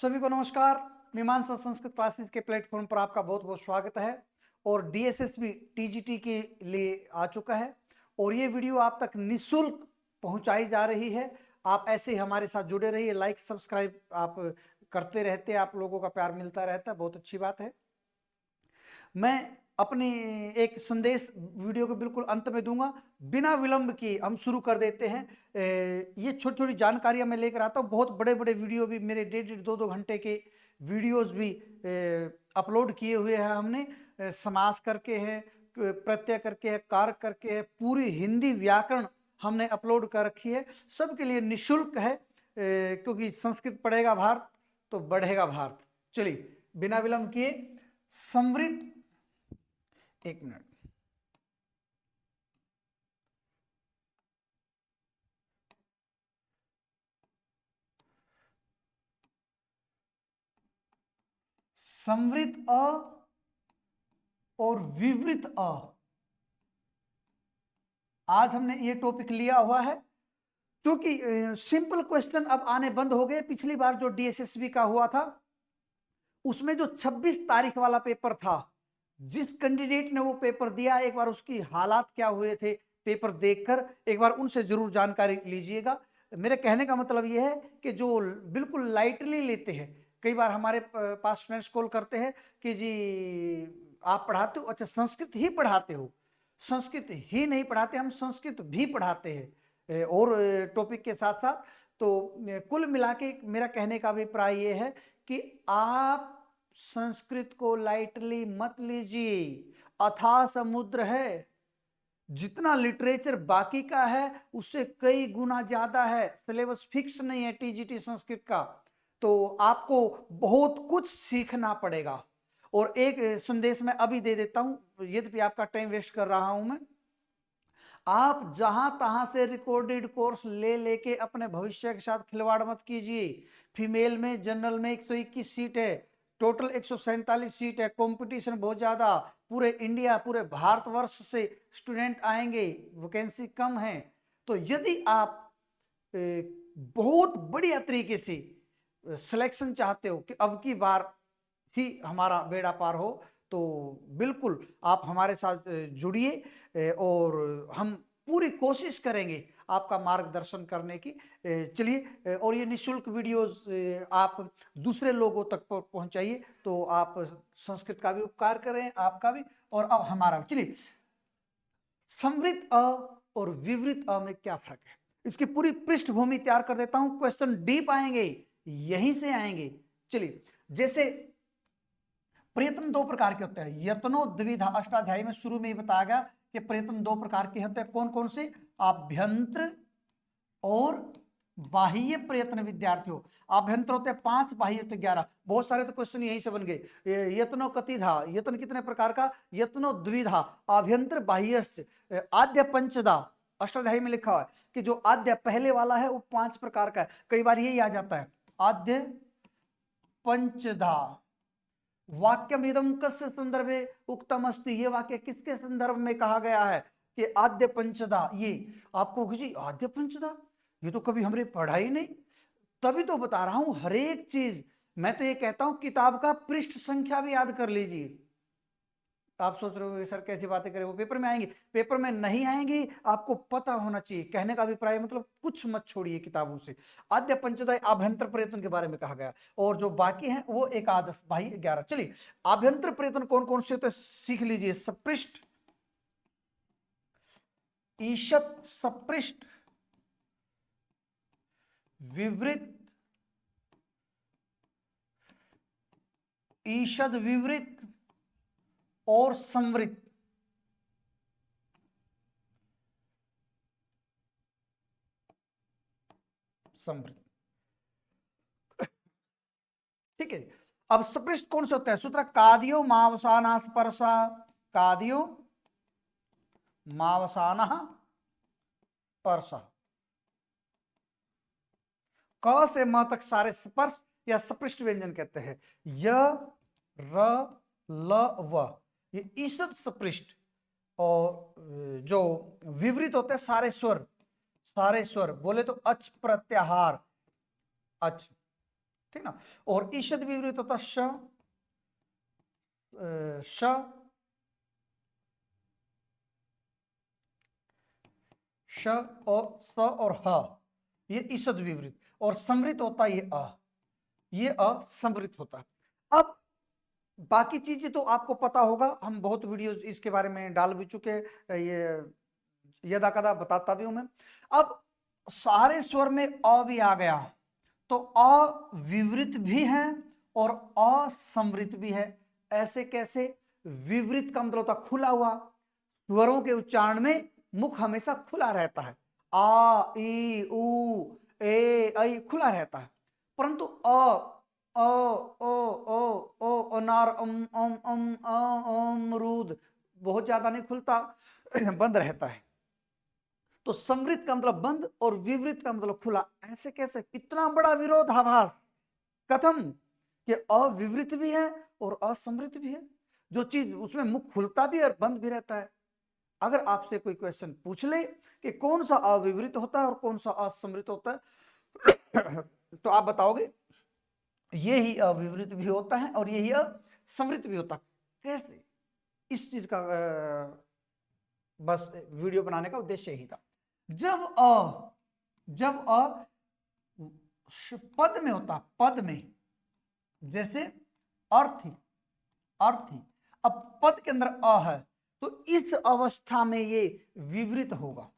सभी को नमस्कार। मीमांसा संस्कृत क्लासेस के प्लेटफॉर्म पर आपका बहुत बहुत स्वागत है। और डीएसएसबी टीजीटी के लिए आ चुका है और ये वीडियो आप तक निःशुल्क पहुंचाई जा रही है। आप ऐसे ही हमारे साथ जुड़े रहिए, लाइक सब्सक्राइब आप करते रहते, आप लोगों का प्यार मिलता रहता है, बहुत अच्छी बात है। मैं अपनी एक संदेश वीडियो के बिल्कुल अंत में दूंगा। बिना विलंब की हम शुरू कर देते हैं। ये छोटी छोटी जानकारियां मैं लेकर आता हूँ। बहुत बड़े बड़े वीडियो भी मेरे 1.5-2 घंटे के वीडियोस भी अपलोड किए हुए हैं हमने। समास करके है, प्रत्यय करके है, कारक करके है, पूरी हिंदी व्याकरण हमने अपलोड कर रखी है। सबके लिए निःशुल्क है, क्योंकि संस्कृत पढ़ेगा भारत तो बढ़ेगा भारत। चलिए बिना विलंब किए समृद्ध, एक मिनट, समृद्ध अ और विवृत अ, आज हमने ये टॉपिक लिया हुआ है। क्योंकि सिंपल क्वेश्चन अब आने बंद हो गए। पिछली बार जो डीएसएसबी का हुआ था उसमें जो 26 तारीख वाला पेपर था, जिस कैंडिडेट ने वो पेपर दिया, एक बार उसकी हालात क्या हुए थे पेपर देखकर एक बार उनसे जरूर जानकारी लीजिएगा। मेरे कहने का मतलब ये है कि जो बिल्कुल लाइटली लेते हैं, कई बार हमारे पास स्टूडेंट्स कॉल करते हैं कि जी आप पढ़ाते हो, अच्छा संस्कृत ही पढ़ाते हो? संस्कृत ही नहीं पढ़ाते, हम संस्कृत भी पढ़ाते हैं और टॉपिक के साथ साथ। तो कुल मिला के मेरा कहने का अभिप्राय ये है कि आप संस्कृत को लाइटली मत लीजिए। अथाह समुद्र है, जितना लिटरेचर बाकी का है उससे कई गुना ज्यादा है। सिलेबस फिक्स नहीं है टीजीटी संस्कृत का, तो आपको बहुत कुछ सीखना पड़ेगा। और एक संदेश मैं अभी दे देता हूं, यद्यपि आपका टाइम वेस्ट कर रहा हूं मैं। आप जहां तहां से रिकॉर्डेड कोर्स ले लेके अपने भविष्य के साथ खिलवाड़ मत कीजिए। फीमेल में जनरल में 121 सीट है, टोटल 147 सीट है। कंपटीशन बहुत ज्यादा, पूरे इंडिया पूरे भारतवर्ष से स्टूडेंट आएंगे, वैकेंसी कम है। तो यदि आप बहुत बढ़िया तरीके से सिलेक्शन चाहते हो कि अब की बार ही हमारा बेड़ा पार हो, तो बिल्कुल आप हमारे साथ जुड़िए और हम पूरी कोशिश करेंगे आपका मार्गदर्शन करने की। चलिए, और ये निःशुल्क वीडियोस आप दूसरे लोगों तक पहुंचाइए, तो आप संस्कृत का भी उपकार करें, आपका भी और अब हमारा भी। चलिए, समृद्ध अ और विवृत अ में क्या फर्क है, इसकी पूरी पृष्ठभूमि तैयार कर देता हूं। क्वेश्चन डीप आएंगे, यहीं से आएंगे। चलिए, जैसे प्रयत्न दो प्रकार के होते हैं, यत्नो द्विधा। अष्टाध्यायी में शुरू में ही बताया गया कि प्रयत्न दो प्रकार के होते हैं। कौन कौन से? आभ्यंतर और बाह्य प्रयत्न। विद्यार्थियों, आभ्यंतर होते हैं 5, बाह्य होते 11। बहुत सारे तो क्वेश्चन यहीं से बन गए। यत्नो कतिधा, यत्न कितने प्रकार का? यत्नो द्विधा, आभ्यंतर बाह्यश्च। आद्य पंचदा, अष्टाध्यायी में लिखा हुआ है कि जो आद्य पहले वाला है वो 5 प्रकार का है। कई बार यही आ जाता है, आद्य पंचदा। वाक्यम इदम कस्य संदर्भे उक्तम अस्ति, ये वाक्य किसके संदर्भ में कहा गया है? कि आद्य पंचदा। ये आपको जी आद्य पंचदा, ये तो कभी हमने पढ़ा ही नहीं। तभी तो बता रहा हूं हर एक चीज। मैं तो ये कहता हूं किताब का पृष्ठ संख्या भी याद कर लीजिए। आप सोच रहे हो सर कैसी बातें करें, वो पेपर में आएंगे, पेपर में नहीं आएंगी, आपको पता होना चाहिए। कहने का अभिप्राय मतलब कुछ मत छोड़िए किताबों से। आद्य पंचदय आभ्यंतर प्रयत्न के बारे में कहा गया, और जो बाकी हैं वो एकादश भाई 11। चलिए, आभ्यंतर प्रयत्न कौन कौन से होते सीख लीजिए। सपृष्ठ, ईशत सपृष्ठ, विवृत, ईषद विवृत और संवृत। संवृत, ठीक है। अब सपृष्ठ कौन से होते हैं? सूत्र कादियो मावसाना स्पर्शा, कादियो मावसाना स्पर्शा। क से म तक सारे स्पर्श या सपृष्ठ व्यंजन कहते हैं। य, र, ल, व, ये ईषद सपृष्ठ। और जो विवृत होते हैं सारे स्वर, सारे स्वर बोले तो अच प्रत्याहार, अच ठीक ना। और ईषद विवृत होता श, श, श और स और ह, ये ईषद विवृत। और समृत होता है ये असमृत होता है। अब बाकी चीजें तो आपको पता होगा, हम बहुत वीडियो इसके बारे में डाल भी चुके, ये यदा कदा बताता भी हूं मैं। अब सारे स्वर में अ भी आ गया, तो अविवृत भी है और असमृत भी है। ऐसे कैसे? विवृत का मतलब होता खुला हुआ, स्वरों के उच्चारण में मुख हमेशा खुला रहता है, आ ई उ ए ऐ खुला रहता है। परंतु अ ओ अनार अमरूद बहुत ज्यादा नहीं खुलता, बंद रहता है। तो समृत का मतलब बंद और विवृत का मतलब खुला। ऐसे कैसे? इतना बड़ा विरोधाभास कथम कि अविवृत भी है और असमृत भी है, जो चीज उसमें मुख खुलता भी है और बंद भी रहता है। अगर आपसे कोई क्वेश्चन पूछ ले कि कौन सा अविवृत होता है और कौन सा असमृत होता है, तो आप बताओगे ये ही अविवृत भी होता है और यही असमृत भी होता है। कैसे? इस चीज का बस वीडियो बनाने का उद्देश्य यही था। जब अ पद में होता, पद में, जैसे अर्थी, अर्थी, अब पद के अंदर अ है, तो इस अवस्था में ये विवृत होगा।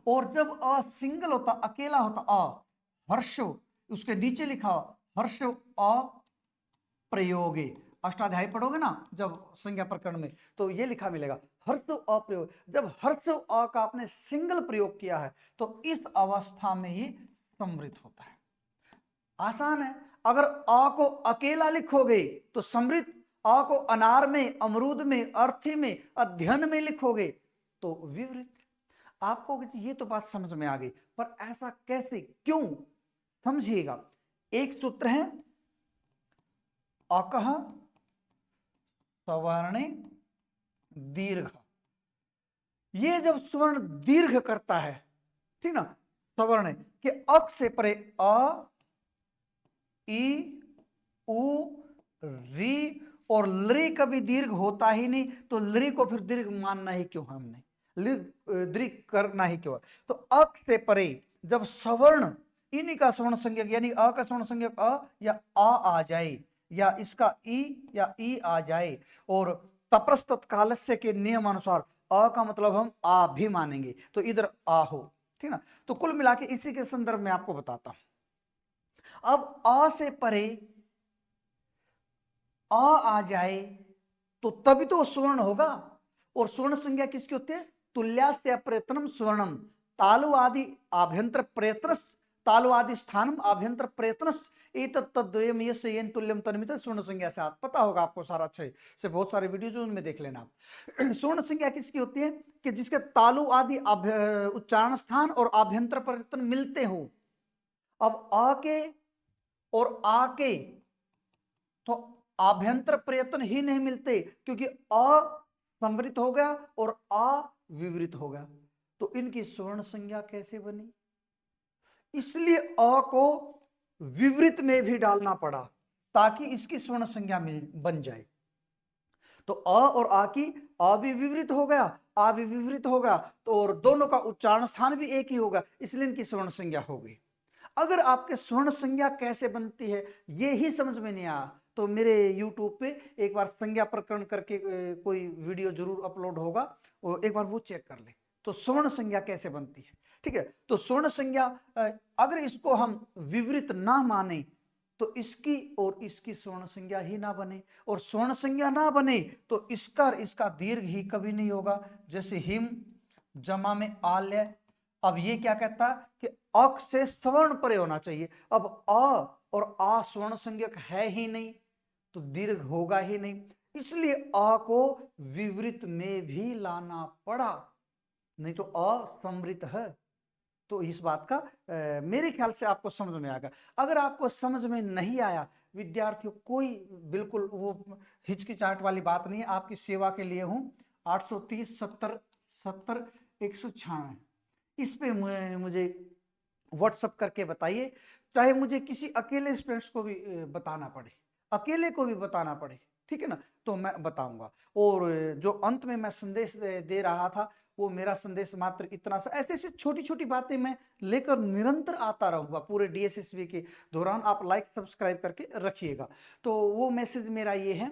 और जब अ सिंगल होता, अकेला होता, हर्षो, उसके नीचे लिखा हर्षो अप्रयोगे, अष्टाध्यायी पढ़ोगे ना जब संज्ञा प्रकरण में, तो ये लिखा मिलेगा हर्ष अप्रयोग। जब हर्ष अ का आपने सिंगल प्रयोग किया है तो इस अवस्था में ही समृत होता है। आसान है। अगर अ को अकेला लिखोगे तो समृत, अ को अनार में, अमरूद में, अर्थी में, अध्ययन में लिखोगे तो विवृत। आपको ये तो बात समझ में आ गई, पर ऐसा कैसे, क्यों? समझिएगा। एक सूत्र है अकह सवर्णे दीर्घ। ये जब स्वर्ण दीर्घ करता है, ठीक ना, सवर्ण के अक से परे अ ई उ री और लृ कभी दीर्घ होता ही नहीं, तो लृ को फिर दीर्घ मानना ही क्यों है हमने, दीर्घ करना ही क्यों है? तो अक से परे जब सवर्ण, इन्हीं का स्वर्ण संज्ञक यानी अ का स्वर्ण संज्ञक अ या आ जाए, या इसका ई या ई आ जाए, और तप्रस्त तत्कालस्य के नियम अनुसार अ का मतलब हम आ भी मानेंगे, तो इधर आ हो, ठीक ना। तो कुल मिला के इसी के संदर्भ में आपको बताता हूं। अब आ से परे आ जाए तो तभी तो स्वर्ण होगा। और स्वर्ण संज्ञा किसकी होती है? तुल्यास्य प्रयत्नम स्वर्णम, तालु आदि आभ्यंतर प्रयत्न, तालु आदि स्थानम आभ्यंतर प्रयत्न, तद्वयम यस्य येन तुल्यम तन्मित स्वर्ण संज्ञा से। आप पता होगा आपको सारा अच्छे से, बहुत सारे वीडियो उनमें देख लेना आप। स्वर्ण संज्ञा किसकी होती है? कि जिसके तालु आदि उच्चारण स्थान और आभ्यंतर प्रयत्न मिलते हो। अब आ के और आ के तो आभ्यंतर प्रयत्न ही नहीं मिलते, क्योंकि असमृत हो गया और अविवृत हो गया, तो इनकी स्वर्ण संज्ञा कैसे बनी? इसलिए अ को विवृत में भी डालना पड़ा ताकि इसकी स्वर्ण संज्ञा बन जाए। तो अ और आ की, अ भी विवृत हो गया, आ भी विवृत होगा, तो और दोनों का उच्चारण स्थान भी एक ही होगा, इसलिए इनकी स्वर्ण संज्ञा हो गई। अगर आपके स्वर्ण संज्ञा कैसे बनती है ये ही समझ में नहीं आया, तो मेरे YouTube पे एक बार संज्ञा प्रकरण करके कोई वीडियो जरूर अपलोड होगा, और एक बार वो चेक कर ले, तो स्वर्ण संज्ञा कैसे बनती है। ठीक है, तो स्वर्ण संज्ञा अगर इसको हम विवृत ना माने तो इसकी और इसकी स्वर्ण संज्ञा ही ना बने, और स्वर्ण संज्ञा ना बने तो इसका दीर्घ ही कभी नहीं होगा। जैसे हिम जमा में आल्य, अब ये क्या कहता कि अक से स्वर्ण परे होना चाहिए, अब अ और आ स्वर्ण संज्ञक है ही नहीं तो दीर्घ होगा ही नहीं, इसलिए अ को विवृत में भी लाना पड़ा, नहीं तो असमृत है। तो इस बात का मेरे ख्याल से आपको समझ में आएगा। अगर आपको समझ में नहीं आया विद्यार्थियों, कोई बिल्कुल वो हिचकिचाहट वाली बात नहीं है, आपकी सेवा के लिए हूं। 830 70 70 196 इस पे मुझे व्हाट्सअप करके बताइए, चाहे मुझे किसी अकेले स्टूडेंट्स को भी बताना पड़े, अकेले को भी बताना पड़े, ठीक है ना, तो मैं बताऊंगा। और जो अंत में मैं संदेश दे रहा था, वो मेरा संदेश मात्र इतना सा, ऐसे ऐसे छोटी छोटी बातें मैं लेकर निरंतर आता रहूंगा पूरे डीएसएसबी के दौरान। आप लाइक सब्सक्राइब करके रखिएगा। तो वो मैसेज मेरा ये है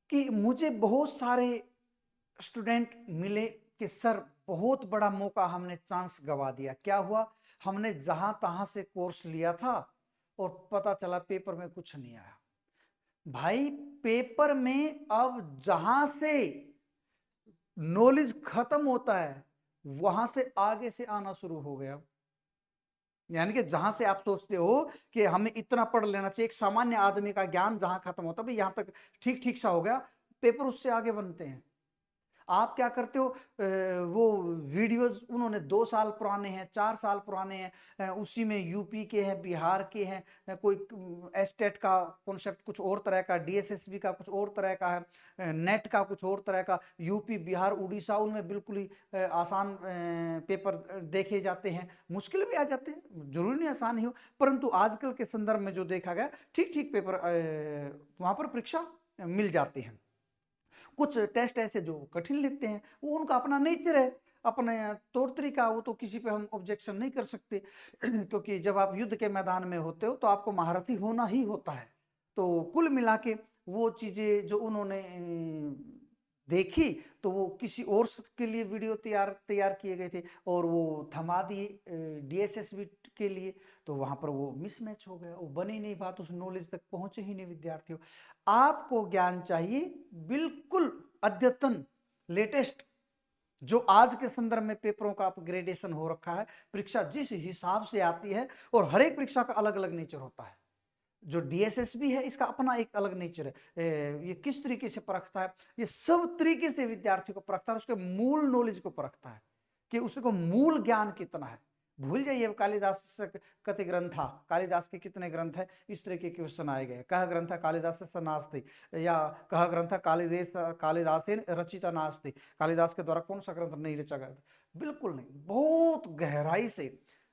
कि मुझे बहुत सारे स्टूडेंट मिले कि सर बहुत बड़ा मौका हमने चांस गवा दिया। क्या हुआ, हमने जहां तहां से कोर्स लिया था और पता चला पेपर में कुछ नहीं आया। भाई पेपर में अब जहां से नॉलेज खत्म होता है वहां से आगे से आना शुरू हो गया। यानी कि जहां से आप सोचते हो कि हमें इतना पढ़ लेना चाहिए, एक सामान्य आदमी का ज्ञान जहां खत्म होता है, भाई यहां तक ठीक ठीक सा हो गया, पेपर उससे आगे बनते हैं। आप क्या करते हो, वो वीडियोस उन्होंने 2 साल पुराने हैं, 4 साल पुराने हैं, उसी में यूपी के हैं, बिहार के हैं, कोई एस्टेट का कॉन्सेप्ट कुछ और तरह का, डीएसएसबी का कुछ और तरह का है, नेट का कुछ और तरह का, यूपी बिहार उड़ीसा उनमें बिल्कुल ही आसान पेपर देखे जाते हैं, मुश्किल भी आ जाते हैं, जरूरी नहीं आसान ही हो, परंतु आजकल के संदर्भ में जो देखा गया ठीक ठीक पेपर वहां पर परीक्षा मिल जाती है। कुछ टेस्ट ऐसे जो कठिन लिखते हैं, वो उनका अपना नेचर है, अपने तौर तरीका, वो तो किसी पे हम ऑब्जेक्शन नहीं कर सकते क्योंकि जब आप युद्ध के मैदान में होते हो तो आपको महारथी होना ही होता है। तो कुल मिला के वो चीजें जो उन्होंने देखी, तो वो किसी और के लिए वीडियो तैयार किए गए थे और वो थमा दिए डीएसएसबी के लिए, तो वहां पर वो मिसमैच हो गया, वो बनी नहीं बात, उस नॉलेज तक पहुंचे ही नहीं विद्यार्थियों। आपको ज्ञान चाहिए बिल्कुल अद्यतन, लेटेस्ट, जो आज के संदर्भ में पेपरों का अपग्रेडेशन हो रखा है, परीक्षा जिस हिसाब से आती है, और हर एक परीक्षा का अलग अलग नेचर होता है। जो डीएसएसबी है इसका अपना एक अलग नेचर है, ये किस तरीके से परखता है, ये सब तरीके से विद्यार्थी को परखता है, उसके मूल नॉलेज को परखता है कि उसको मूल ज्ञान कितना है। भूल जाइए कालिदास कति ग्रंथा, कालिदास के कितने ग्रंथ है, इस तरह के क्वेश्चन आए गए, कह ग्रंथ कालिदास से नास्ति, या कह ग्रंथ कालिदास रचिता नास्ति, कालिदास के द्वारा कौन सा ग्रंथ नहीं रचा गया, बिल्कुल नहीं, बहुत गहराई से,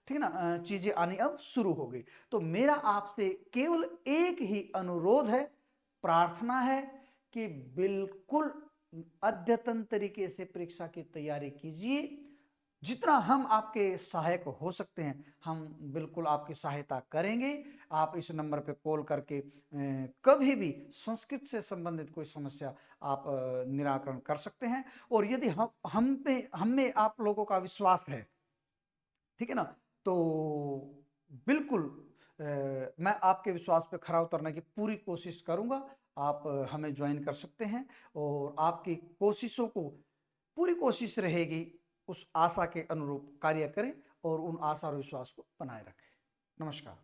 ठीक ना, चीजें आनी अब शुरू हो गई। तो मेरा आपसे केवल एक ही अनुरोध है, प्रार्थना है कि बिल्कुल अद्यतन तरीके से परीक्षा की तैयारी कीजिए। जितना हम आपके सहायक हो सकते हैं हम बिल्कुल आपकी सहायता करेंगे। आप इस नंबर पे कॉल करके कभी भी संस्कृत से संबंधित कोई समस्या आप निराकरण कर सकते हैं। और यदि हम में आप लोगों का विश्वास है, ठीक है ना, तो बिल्कुल मैं आपके विश्वास पे खरा उतरने की पूरी कोशिश करूंगा। आप हमें ज्वाइन कर सकते हैं और आपकी कोशिशों को, पूरी कोशिश रहेगी उस आशा के अनुरूप कार्य करें और उन आशा और विश्वास को बनाए रखें। नमस्कार।